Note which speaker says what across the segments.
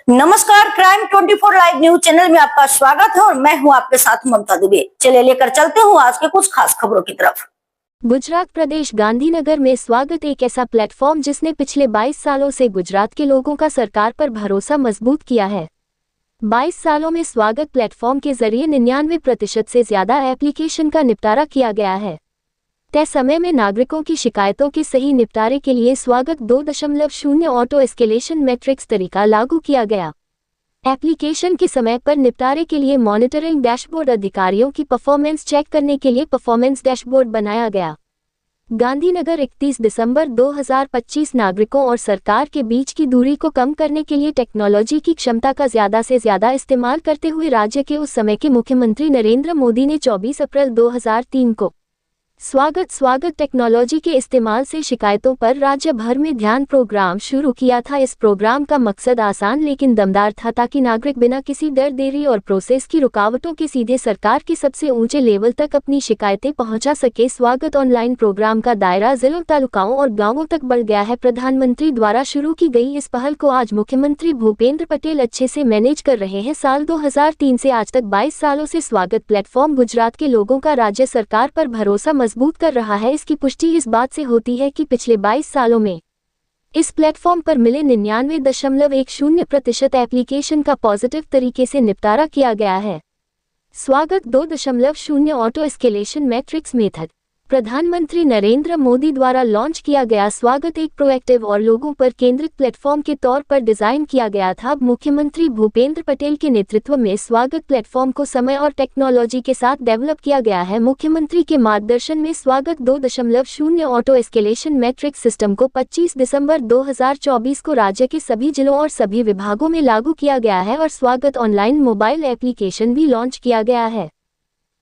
Speaker 1: नमस्कार, crime 24 live news channel में आपका स्वागत है और मैं हूं आपके साथ ममता दुबे। चलिए लेकर चलते हूं आज के कुछ खास खबरों की तरफ।
Speaker 2: गुजरात प्रदेश गांधीनगर में स्वागत एक ऐसा प्लेटफॉर्म जिसने पिछले 22 सालों से गुजरात के लोगों का सरकार पर भरोसा मजबूत किया है। 22 सालों में स्वागत प्लेटफॉर्म के जरिए 99% से ज्यादा एप्लीकेशन का निपटारा किया गया है। तय समय में नागरिकों की शिकायतों के सही निपटारे के लिए स्वागत 2.0 ऑटो एस्केलेशन मैट्रिक्स तरीका लागू किया गया। एप्लीकेशन के समय पर निपटारे के लिए मॉनिटरिंग डैशबोर्ड, अधिकारियों की परफॉर्मेंस चेक करने के लिए परफॉर्मेंस डैशबोर्ड बनाया गया। गांधीनगर 31 दिसंबर 2025 नागरिकों और सरकार के बीच की दूरी को कम करने के लिए टेक्नोलॉजी की क्षमता का ज्यादा से ज्यादा इस्तेमाल करते हुए राज्य के उस समय के मुख्यमंत्री नरेंद्र मोदी ने 24 अप्रैल 2003 को स्वागत टेक्नोलॉजी के इस्तेमाल से शिकायतों पर राज्य भर में ध्यान प्रोग्राम शुरू किया था। इस प्रोग्राम का मकसद आसान लेकिन दमदार था ताकि नागरिक बिना किसी डर, देरी और प्रोसेस की रुकावटों के सीधे सरकार के सबसे ऊंचे लेवल तक अपनी शिकायतें पहुंचा सके। स्वागत ऑनलाइन प्रोग्राम का दायरा जिलों, तालुकाओं और गांवों तक बढ़ गया है। प्रधानमंत्री द्वारा शुरू की गई इस पहल को आज मुख्यमंत्री भूपेंद्र पटेल अच्छे से मैनेज कर रहे हैं। साल 2003 से आज तक 22 सालों से स्वागत प्लेटफॉर्म गुजरात के लोगों का राज्य सरकार पर भरोसा मजबूत कर रहा है। इसकी पुष्टि इस बात से होती है कि पिछले 22 सालों में इस प्लेटफॉर्म पर मिले 99.10% एप्लीकेशन का पॉजिटिव तरीके से निपटारा किया गया है। स्वागत 2.0 ऑटो एस्केलेशन मैट्रिक्स मेथड प्रधानमंत्री नरेंद्र मोदी द्वारा लॉन्च किया गया स्वागत एक प्रोएक्टिव और लोगों पर केंद्रित प्लेटफॉर्म के तौर पर डिजाइन किया गया था। अब मुख्यमंत्री भूपेंद्र पटेल के नेतृत्व में स्वागत प्लेटफॉर्म को समय और टेक्नोलॉजी के साथ डेवलप किया गया है। मुख्यमंत्री के मार्गदर्शन में स्वागत 2.0 ऑटो एस्केलेशन मैट्रिक्स सिस्टम को 25 दिसंबर 2024 को राज्य के सभी जिलों और सभी विभागों में लागू किया गया है और स्वागत ऑनलाइन मोबाइल एप्लीकेशन भी लॉन्च किया गया है।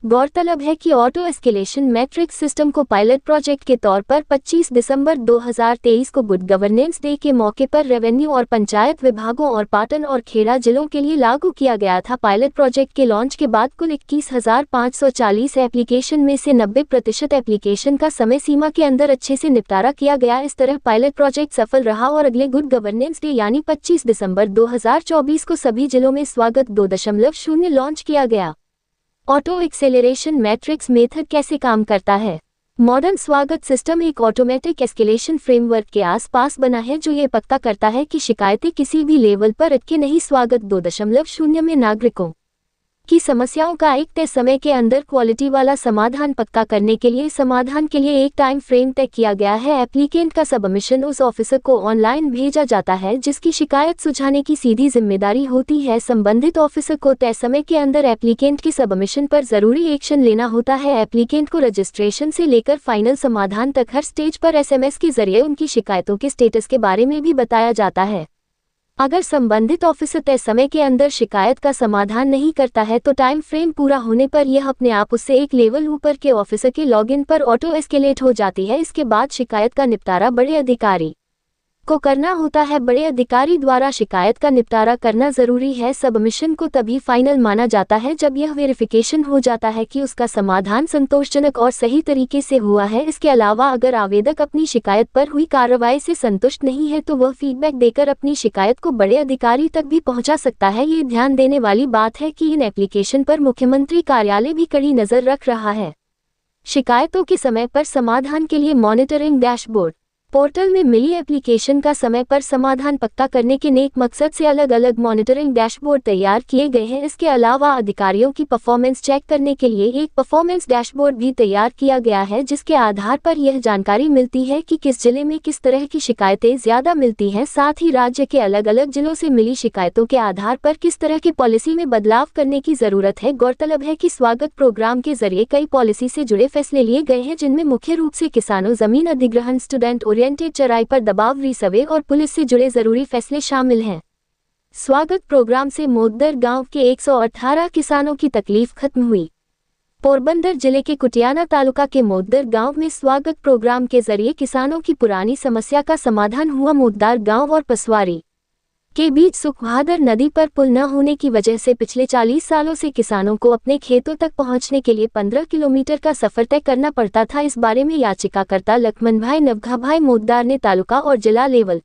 Speaker 2: गौरतलब है कि ऑटो एस्केलेशन मैट्रिक्स सिस्टम को पायलट प्रोजेक्ट के तौर पर 25 दिसंबर 2023 को गुड गवर्नेंस डे के मौके पर रेवेन्यू और पंचायत विभागों और पाटन और खेड़ा जिलों के लिए लागू किया गया था। पायलट प्रोजेक्ट के लॉन्च के बाद कुल 21,540 एप्लीकेशन में से 90% एप्लीकेशन का समय सीमा के अंदर अच्छे से निपटारा किया गया। इस तरह पायलट प्रोजेक्ट सफल रहा और अगले गुड गवर्नेंस डे यानी 25 दिसंबर 2024 को सभी जिलों में स्वागत 2.0 लॉन्च किया गया। ऑटो एक्सेलरेशन मैट्रिक्स मेथड कैसे काम करता है? मॉडर्न स्वागत सिस्टम एक ऑटोमेटिक एस्केलेशन फ्रेमवर्क के आसपास बना है जो ये पक्का करता है कि शिकायतें किसी भी लेवल पर अटके नहीं। स्वागत 2.0 में नागरिकों की समस्याओं का एक तय समय के अंदर क्वालिटी वाला समाधान पक्का करने के लिए समाधान के लिए एक टाइम फ्रेम तय किया गया है। एप्लीकेंट का सबमिशन उस ऑफिसर को ऑनलाइन भेजा जाता है जिसकी शिकायत सुझाने की सीधी जिम्मेदारी होती है। संबंधित ऑफिसर को तय समय के अंदर एप्लीकेंट के सबमिशन पर जरूरी एक्शन लेना होता है। एप्लीकेंट को रजिस्ट्रेशन से लेकर फाइनल समाधान तक हर स्टेज पर SMS के जरिए उनकी शिकायतों के स्टेटस के बारे में भी बताया जाता है। अगर संबंधित ऑफिसर तय समय के अंदर शिकायत का समाधान नहीं करता है तो टाइम फ्रेम पूरा होने पर यह अपने आप उससे एक लेवल ऊपर के ऑफिसर के लॉगिन पर ऑटो एस्केलेट हो जाती है। इसके बाद शिकायत का निपटारा बड़े अधिकारी को करना होता है। बड़े अधिकारी द्वारा शिकायत का निपटारा करना जरूरी है। सबमिशन को तभी फाइनल माना जाता है जब यह वेरिफिकेशन हो जाता है कि उसका समाधान संतोषजनक और सही तरीके से हुआ है। इसके अलावा अगर आवेदक अपनी शिकायत पर हुई कार्रवाई से संतुष्ट नहीं है तो वह फीडबैक देकर अपनी शिकायत को बड़े अधिकारी तक भी पहुंचा सकता है। ये ध्यान देने वाली बात है कि इन एप्लीकेशन पर मुख्यमंत्री कार्यालय भी कड़ी नजर रख रहा है। शिकायतों के समय पर समाधान के लिए मॉनिटरिंग डैशबोर्ड पोर्टल में मिली एप्लीकेशन का समय पर समाधान पक्का करने के नेक मकसद से अलग अलग मॉनिटरिंग डैशबोर्ड तैयार किए गए हैं। इसके अलावा अधिकारियों की परफॉर्मेंस चेक करने के लिए एक परफॉर्मेंस डैशबोर्ड भी तैयार किया गया है जिसके आधार पर यह जानकारी मिलती है कि किस जिले में किस तरह की शिकायतें ज्यादा मिलती हैं। साथ ही राज्य के अलग अलग जिलों से मिली शिकायतों के आधार पर किस तरह की पॉलिसी में बदलाव करने की जरूरत है। गौरतलब है कि स्वागत प्रोग्राम के जरिए कई पॉलिसी से जुड़े फैसले लिए गए हैं जिनमें मुख्य रूप से किसानों, जमीन अधिग्रहण, स्टूडेंट ओरिएंटेड चराई पर दबाव, रीसर्वे और पुलिस से जुड़े जरूरी फैसले शामिल हैं। स्वागत प्रोग्राम से मोददर गांव के 118 किसानों की तकलीफ खत्म हुई। पोरबंदर जिले के कुटियाना तालुका के मोददर गांव में स्वागत प्रोग्राम के जरिए किसानों की पुरानी समस्या का समाधान हुआ। मोददार गांव और पसवारी के बीच सुखभादर नदी पर पुल न होने की वजह से पिछले 40 सालों से किसानों को अपने खेतों तक पहुंचने के लिए 15 किलोमीटर का सफर तय करना पड़ता था। इस बारे में याचिकाकर्ता लक्ष्मणभाई नवघाभाई मोददार ने तालुका और जिला लेवल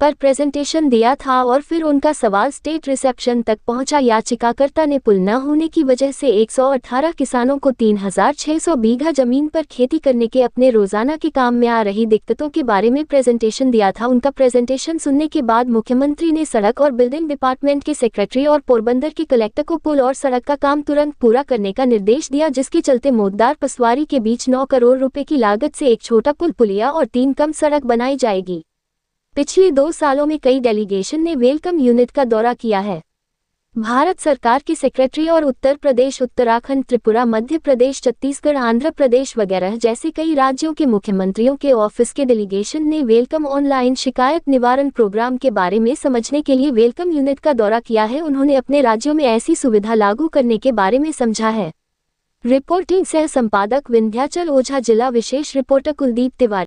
Speaker 2: पर प्रेजेंटेशन दिया था और फिर उनका सवाल स्टेट रिसेप्शन तक पहुंचा। याचिकाकर्ता ने पुल न होने की वजह से 118 किसानों को 3600 बीघा जमीन पर खेती करने के अपने रोजाना के काम में आ रही दिक्कतों के बारे में प्रेजेंटेशन दिया था। उनका प्रेजेंटेशन सुनने के बाद मुख्यमंत्री ने सड़क और बिल्डिंग डिपार्टमेंट के सेक्रेटरी और पोरबंदर के कलेक्टर को पुल और सड़क का काम तुरंत पूरा करने का निर्देश दिया, जिसके चलते मोददार पसवारी के बीच 9 करोड़ रुपए की लागत से एक छोटा पुल, पुलिया और 3 कम सड़क बनाई जाएगी। पिछले 2 सालों में कई डेलीगेशन ने वेलकम यूनिट का दौरा किया है। भारत सरकार के सेक्रेटरी और उत्तर प्रदेश, उत्तराखंड, त्रिपुरा, मध्य प्रदेश, छत्तीसगढ़, आंध्र प्रदेश वगैरह जैसे कई राज्यों के मुख्यमंत्रियों के ऑफिस के डेलीगेशन ने वेलकम ऑनलाइन शिकायत निवारण प्रोग्राम के बारे में समझने के लिए वेलकम यूनिट का दौरा किया है। उन्होंने अपने राज्यों में ऐसी सुविधा लागू करने के बारे में समझा है। रिपोर्टिंग सह संपादक विंध्याचल ओझा, जिला विशेष रिपोर्टर कुलदीप तिवारी।